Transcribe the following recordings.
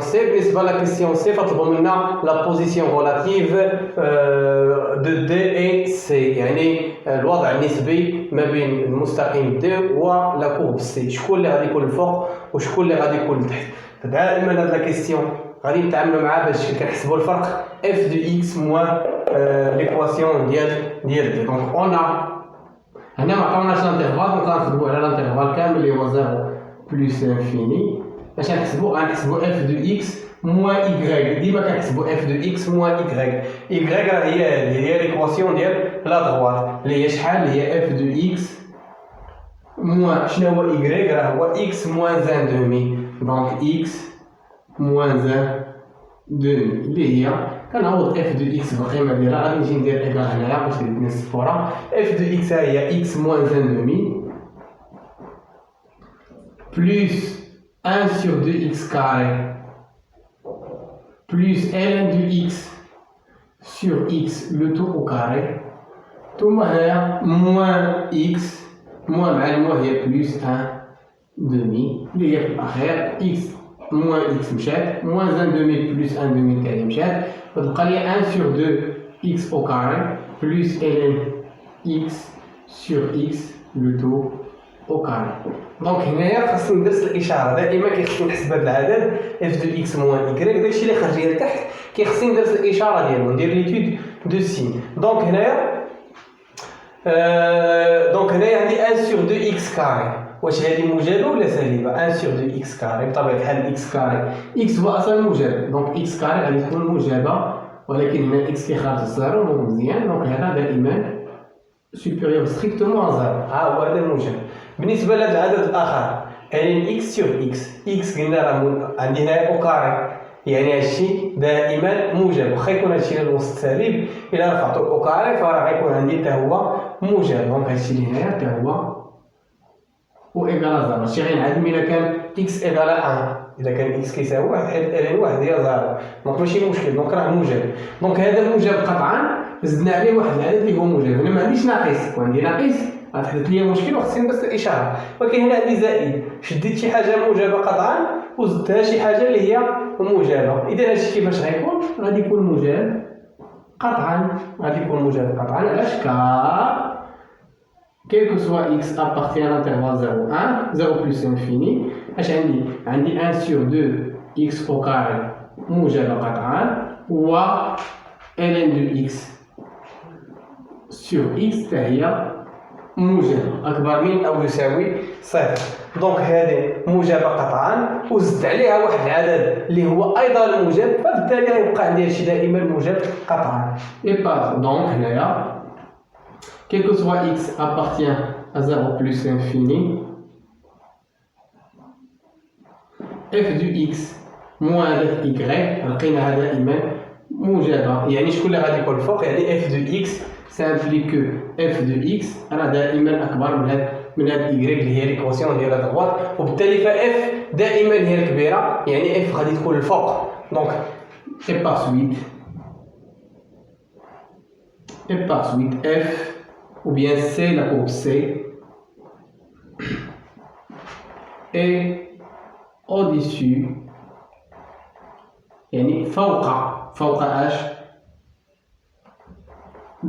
سي. بالنسبه لا كيسيون سي فطلبوا منا لا بوزيسيون ريلاتيف دو دي اي سي، يعني الوضع النسبي ما بين المستقيم دي ولا كورب سي، شكون اللي غادي يكون الفوق وشكون اللي غادي يكون لتحت. دائما هاد لا كيسيون غادي نتعاملوا معها باش كنحسبوا الفرق اف دو اكس موان ليكواسيون ديال دي. دونك اون هنا ما عطاوناش لانترفال، دونك غنخدموا على لانترفال كامل اللي هو 0 بلس انفيني باش غنحسبوا اف دو اكس موان ايكغيك. ديما كنحسبوا اف دو اكس موان ايكغيك. ايكغيك راه هي ليكواسيون ديال لا دروات اللي هي شحال، اللي هي اف دو اكس موان شنو هو ايكغيك، راه هو اكس موان 1 دومي. دونك اكس موان 1 دومي اللي هي كنعوض اف دو اكس بالقيمه ديالها، غادي نجي ندير ايكال هنايا باش تبين الصفوره. اف دو اكس هي اكس موان 1 دومي بلس 1 sur 2x carré plus ln de x sur x le tout au carré ثم هنايا موان x موان مع الموان هي بلس 1 دومي اللي هي في الاخير x موان x مشات موان 1 دومي بلس 1 دومي الثاني مشات، وتبقى لي 1 sur 2 x au carré plus ln x sur x le tout au carré. دونك هنايا خاصني ندرس الاشاره، دائما كيخصني نحسب هذا العدد اف دو اكس موان ايكغيك، داكشي اللي خرج لي لتحت كيخصني ندرس الاشاره ديالو، ندير ليتود دو سين. دونك هنايا عندي 1 sur 2 x كاري، واش هذه موجبه ولا سالبه؟ 1 sur 2 x كاري بطبيعه الحال x كاري x هو اصلا موجب، دونك x كاري غادي تكون موجبه، ولكن هنا x كيخرج الزيرو دونك مزيان، دونك هذا دائما supérieur strictement à 0. هو هذا الموجب. بالنسبه لهذا العدد الاخر يعني x sur x، x قلنا راه عندي هنا او كاري، يعني هادشي دائما موجب، واخا يكون هادشي الوسط سالب الا رفعته او كاري فراه غيكون عندي حتى هو موجب. دونك هادشي اللي هنايا حتى هو و ايكال 0. هادشي غينعدم الا كان x ايكال 1، اذا كان x كيساوي 1 لان 1 هي 0، دونك ماشي مشكل، دونك راه موجب. دونك هذا موجب قطعا، زدنا عليه واحد العدد اللي هو موجب. هنا ما عنديش ناقص، كون عندي ناقص غتحدث لي مشكل وخصني ندرس الاشاره، ولكن هنا عندي زائد، شديت شي حاجه موجبه قطعا وزدتها شي حاجه اللي هي موجبه، اذا هادشي كيفاش غيكون؟ غادي يكون موجب قطعا، غادي يكون موجب قطعا. علاش؟ كار quel que soit x appartient à l'intervalle 0 1 0 plus infini. اش عندي 1 sur 2 x au carré موجبه قطعا، و ln de x sur x حتى هي موجبه اكبر من او يساوي صفر. دونك هذه موجبه قطعا وزدت عليها واحد العدد اللي هو ايضا موجب، فبالتالي غيبقى عندي هادشي دائما موجب قطعا. اي باس دونك هنايا quel que soit x appartient à 0 plus infini f du x moins f y لقيناها دائما موجبه، يعني شكون اللي غادي يكون الفوق؟ يعني f du x سامبلي كو f دو x راه دائما اكبر من هاد y اللي هي ليكواسيون ديال هاد الضغط، وبالتالي ف f دائما هي الكبيره، يعني f غادي تكون الفوق. دونك et par suite f ou bien c la courbe c est au-dessus يعني فوق h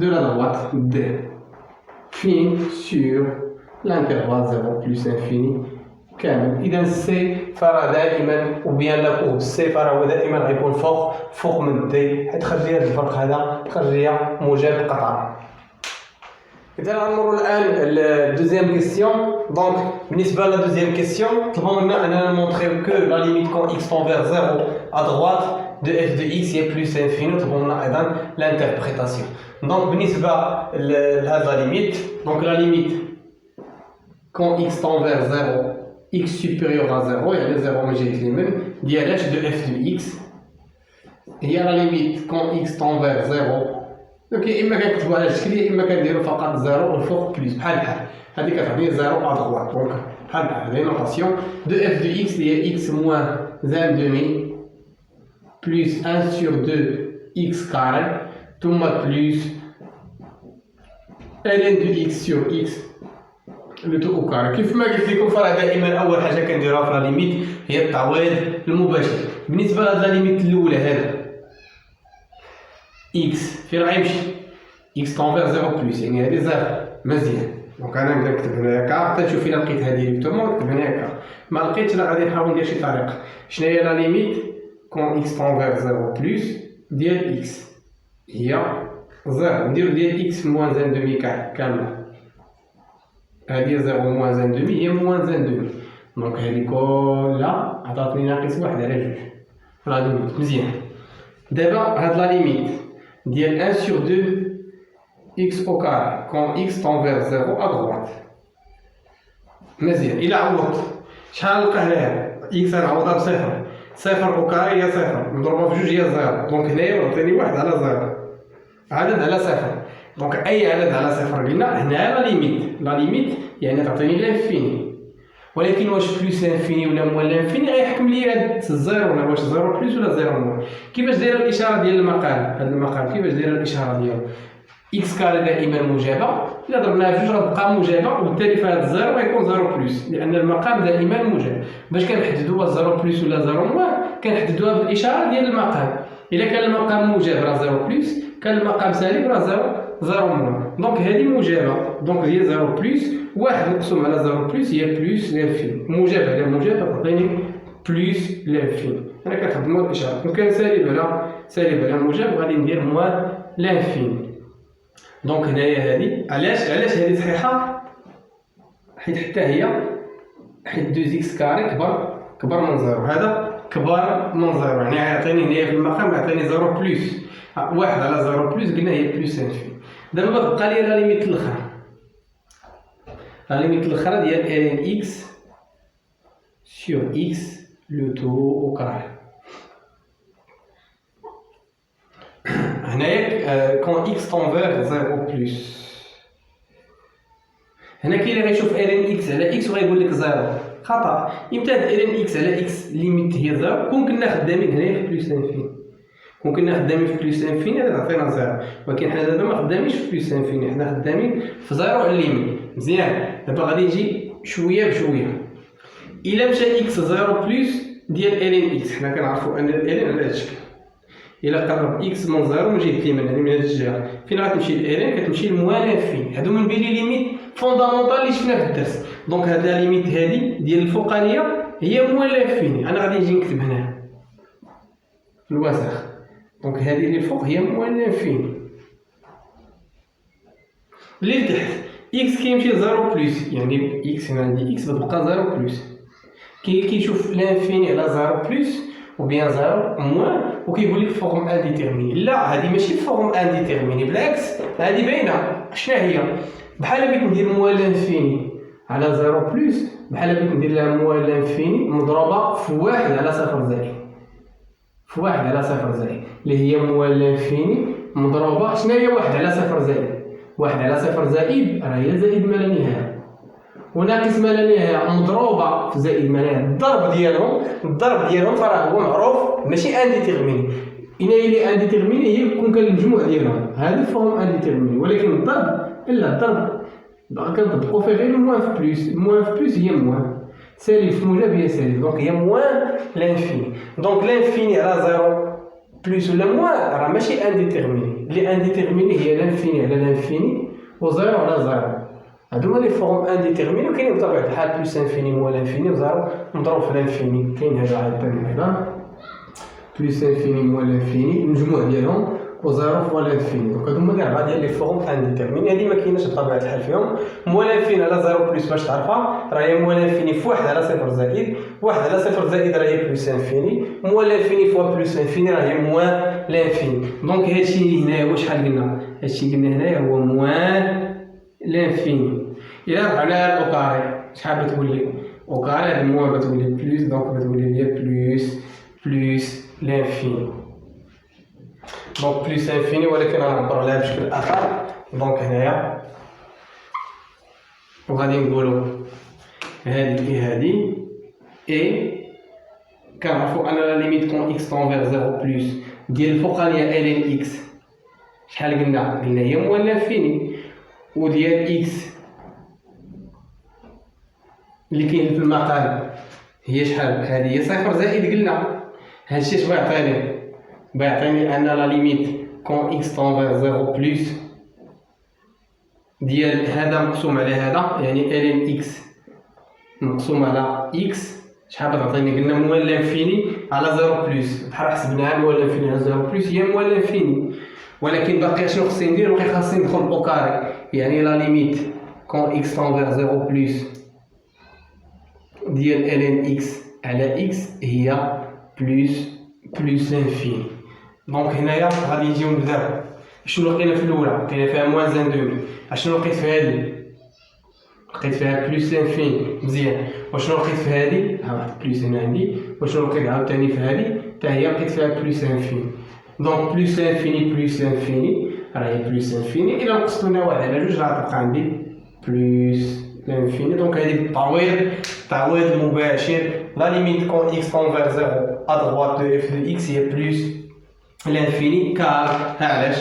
de la droite D fin sur l'intervalle 0 plus infini كامل. إذا سي فراه دائما وبيان لا كورب سي فراه هو دائما غيكون فوق من دي، حيت خرج لي هذا الفرق هذا خرج لي موجب قطعا. إذا غنمروا الآن الدوزيام كيسيون. دونك بالنسبة لا دوزيام كيسيون طلبوا منا أننا نمونطريو كو لا ليميت كون x tend vers 0 à droite de f de x est plus infini. طلبوا منا أيضا l'interprétation. دونك بالنسبة لهاد لا ليميت، دونك لا ليميت كون x tend vers 0 x supérieur à 0 يعني 0 ما جايت لي من ديال h de f de x هي لا ليميت كون x tend vers 0. دونك يا اما كنكتبوا على الشكل يا اما كنديروا فقط 0 والفوق بليس بحال هذه كتعطيني 0 ا دغوات. دونك بحال هذه نوطاسيون دو اف دو اكس اللي هي اكس موان 1 دومي بلس 1 سور 2 اكس كاري ثم بلس ln دو اكس سور اكس لو تو او كاري. كيف ما قلت لكم فراه دائما اول حاجه كنديروها في لا ليميت هي التعويض المباشر. بالنسبه لهاد لا ليميت الاولى هذا اكس فين غيمشي اكس طونفير 0 بلس يعني هذه زيرو مزيان. دونك انا نقدر نكتب هنايا كا حتى نشوف الا لقيتها ديريكتومون نكتب هنايا كا، ما لقيتش لا غادي نحاول ندير شي طريقه. شنو هي لا ليميت كون اكس طونفير 0 بلس ديال اكس هي زيرو، نديرو ديال اكس موان ان دومي كامله، هادي 0 موان ان دومي هي موان ان دومي، دونك هادي كلها عطاتني ناقص واحد على جوج لا ليميت مزيان. دابا هاد لا ليميت ديال 1 sur 2 x au carré quand x tend vers 0 à droite مزيان. إلا عوضت شحال نلقى هنايا x نعوضها بصفر، صفر أو كاري هي صفر مضروبة في جوج هي زيرو، دونك هنايا عطيني واحد على زيرو عدد على صفر، دونك أي عدد على صفر قلنا هنا لا ليميت، لا ليميت يعني تعطيني لانفيني، ولكن واش بلوس لانفيني ولا موان لانفيني غيحكم لي هاد الزيرو ولا واش زيرو بلوس ولا زيرو موان. كيفاش دايره الإشارة ديال المقام؟ هاد المقام كيفاش دايره الإشارة ديالو؟ إكس كاري دائما موجبة، إلا ضربناها في جوج غتبقى موجبة وبالتالي فهاد الزيرو غيكون زيرو بلس، لأن المقام دائما موجب. باش كنحددوها زيرو بلس ولا زيرو موان كنحددوها بالإشارة ديال المقام، إلا كان المقام موجب راه زيرو بلس، كان المقام سالب راه زيرو موان، دونك هادي موجبة، دونك هي زيرو بلس، واحد مقسوم على زيرو بلس هي بلس لانفيني، موجب على موجب تعطيني بلس لانفيني، أنا كنخدمو الإشارة، وكان سالب على موجب غادي ندير موان لانفيني. دونك هنايا هادي علاش هادي صحيحه؟ حيت حتى هي حيت 2 اكس كاري كبر من زيرو، هذا كبر من زيرو يعني يعطيني هنايا في المقام يعطيني زيرو بلس واحد على زيرو بلس قلنا هي بلس انفين. دابا بقى لي لا ليميت الاخر، لا ليميت الاخر ديال ان اكس سور اكس لو تو او كاري. هنايا كون اكس طونفير زيرو بلس، هنا كاين اللي غيشوف ان اكس على اكس وغيقول لك زيرو، خطا. امتى ان اكس على اكس ليميت هي زيرو؟ كون كنا خدامين هنايا في بلس انفيني، كون كنا خدامين في بلس انفيني هذا عطينا زيرو، ولكن حنا دابا ما خدامينش في بلس انفيني، حنا خدامين في زيرو على الليميت. مزيان، دابا غادي نجي شويه بشويه. الا مشى اكس زيرو بلس ديال ان اكس، حنا كنعرفوا ان ان على هذا الشكل، إلا قرب إكس من زيرو من جهة اليمين يعني من هاد الجهة، فين غتمشي الإيرين؟ كتمشي لموان لانفيني، هادو من بين لي ليميت فوندامونطال اللي شفنا في الدرس. دونك هاد لا ليميت هادي ديال الفوقانية هي موان لانفيني، أنا غادي نجي نكتب هنا في الوسخ، دونك هادي اللي الفوق هي موان لانفيني. اللي لتحت إكس كيمشي زيرو بلس، يعني إكس هنا عندي إكس غتبقى زيرو بلس، كيشوف لانفيني على زيرو بلس وبيان زيرو موان وكيقول لك فورم انديتيرميني. لا، هذه ماشي فورم انديتيرميني، بالعكس هذه باينه. شنو هي؟ بحال بغيت ندير موان لانفيني على زيرو بلس، بحال بغيت ندير لها موان لانفيني مضروبه في واحد على صفر زائد، في واحد على صفر زائد اللي هي موان لانفيني مضروبه. شنو هي واحد على صفر زائد؟ واحد على صفر زائد راه هي زائد ما لا نهايه، وناقص ما لا نهايه مضروبه في زائد ما لا نهايه. الضرب ديالهم فراه هو معروف ماشي انديتيرميني. إلى انديتيرميني هي كون كان المجموع ديالهم هذا فهم انديتيرميني، ولكن الضرب باقي كنطبقوا فيه غير موان في بلس. موان في بلس هي موان، سالب في موجب هي سالب، دونك هي موان لانفيني. دونك لانفيني على زيرو بلس ولا موان راه ماشي انديتيرميني، اللي انديتيرميني هي لانفيني على لانفيني وزيرو على زيرو. هادو هما لي فورم انديتيرميني، وكاينين بطبيعة الحال بلس انفيني موان انفيني وزيرو مضروب في لانفيني. كاين هذا عاوتاني هنا بلس انفيني موان انفيني المجموع ديالهم وزيرو فوا لانفيني، دونك هادو هما كاع بعض ديال لي فورم انديتيرميني. هادي ما كايناش بطبيعة الحال فيهم. موان انفيني على زيرو بلس باش تعرفها راه هي موان انفيني في واحد على صفر زائد، واحد على صفر زائد راه هي بلس انفيني، موان انفيني فوا بلس انفيني راه هي موان لانفيني. دونك هادشي اللي هنايا هو شحال قلنا؟ هادشي اللي قلنا هنايا هو موان لانفيني. إلا رجعنا لأو كاري شحال بتولي؟ أو كاري هاد الموان بتولي بلس، دونك بتولي هي بلس لانفيني. دونك بلس انفيني، ولكن غنعبرو عليها بشكل آخر. دونك هنايا وغادي نقولو هادي هادي إي كنعرفو أن لا ليميت كون إكس طونفير زيرو بلس ديال الفوقانية إلين إكس شحال قلنا؟ قلنا هي موان لانفيني، وديال إكس اللي كاين في المقام هي شحال؟ هذه هي صفر زائد قلنا، هادشي اش بغا يعطيني ان لا ليميت كون اكس طون فيغ 0 بلس ديال هذا مقسوم على هذا، يعني الين اكس مقسوم على اكس شحال غتعطيني؟ قلنا موال لانفيني على 0 بلس، بحال حسبناها موال لانفيني على 0 بلس هي موال لانفيني، ولكن باقي شنو خصني ندير؟ باقي خاصني ندخل او كاري، يعني لا ليميت كون اكس طون فيغ 0 بلس ديال الين اكس على اكس هي بلس لانفيني. دونك هنايا غادي نجيو نبداو. شنو لقينا في الاولى؟ لقينا فيها موان ان دومي. اشنو لقيت في هذه؟ لقيت فيها بلس لانفيني، مزيان. وشنو لقيت في هذه؟ ها واحد بلس هنا عندي. وشنو لقيت عاوتاني في هذه؟ حتى هي لقيت فيها بلس لانفيني. دونك بلس لانفيني راهي بلس لانفيني. الا نقصتونا واحد على جوج راه تبقى عندي بلس لانفيني. دونك هذه التعويض المباشر لا ليميت كون اكس طون فيغ 0 ا دغوات دو اف دو اكس هي بلس لانفيني. كار ها علاش؟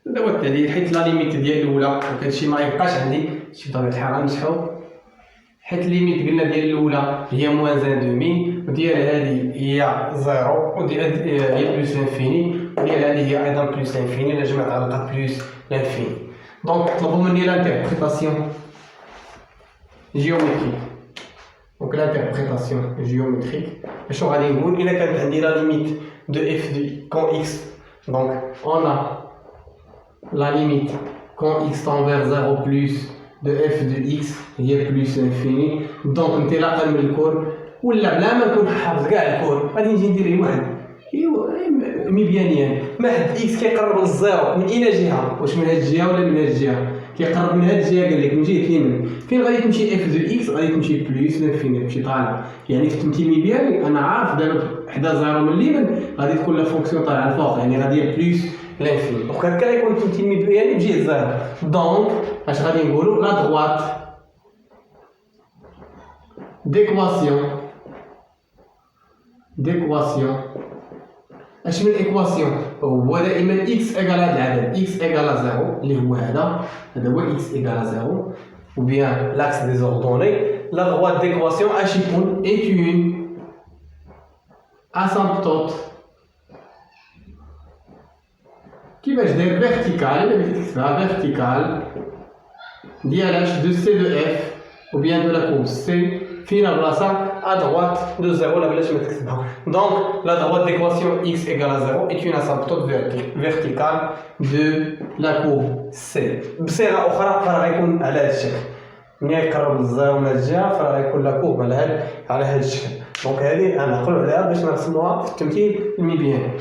هذا هو الدليل، حيت لا ليميت ديال الاولى دونك هادشي ما يبقاش عندي شي بطبيعه الحال غنمسحو، حيت ليميت قلنا ديال الاولى هي موان ان دومي، وديال هذه هي زيرو، وديال هي بلس لانفيني، وديال هذه هي ايضا بلس لانفيني. الا جمعت غنلقى بلس لانفيني. دونك طلبوا مني لانتربريتاسيون جيومتريك. دونك لانتربريتاسيون جيومتريك اشنو غادي نقول؟ الا كانت عندي لا ليميت دو اف دو كون اكس، دونك اون la limite quand x tend vers 0 plus de f de x هي plus l'infini. دونك انطلاقا من الكون ولا بلا ما نكون حافظ كاع الكون غادي نجي ندير ليه واحد مبيانيان ما حد اكس كيقرب للزيرو من اين جهه؟ واش من هاد الجهه ولا من هاد الجهه؟ كيقرب من هاد الجهه، قال لك من جهه اليمين. فين غادي تمشي اف دو اكس؟ غادي تمشي بلس لانفيني، تمشي طالعه. يعني في التمثيل المبياني انا عارف دابا حدا زيرو من اليمين غادي تكون لا فونكسيون طالعه الفوق، يعني غادي بلس لانفيني. دونك هكا يكون التمثيل المبياني بجهه زيرو. دونك اش غادي نقولوا؟ لا دغوات d'équation. اش من ايكواسيون؟ هو دائما اكس ايكال هذا العدد اكس ايكال 0 اللي هو هذا هو اكس ايكال 0 ou bien l'axe désordonné. La droite d'équation اش يكون؟ est une asymptote كيفاش داير فيرتيكال. الا بغيتي تكتبها فيرتيكال ديال اش دو سي دو اف ou bien de la courbe C فين بلاصه à droite de 0 لا بلاش ما تكتبها. Donc la droite d'équation x égale à 0 est une asymptote verticale de la courbe C. بصيغه اخرى فراه غيكون على هذا الشكل، ملي يقرب للزيرو من الجهه فراه غيكون لا كورب على هذا الشكل. دونك هذه غنعقلوا عليها باش نرسموها في التمثيل المبياني.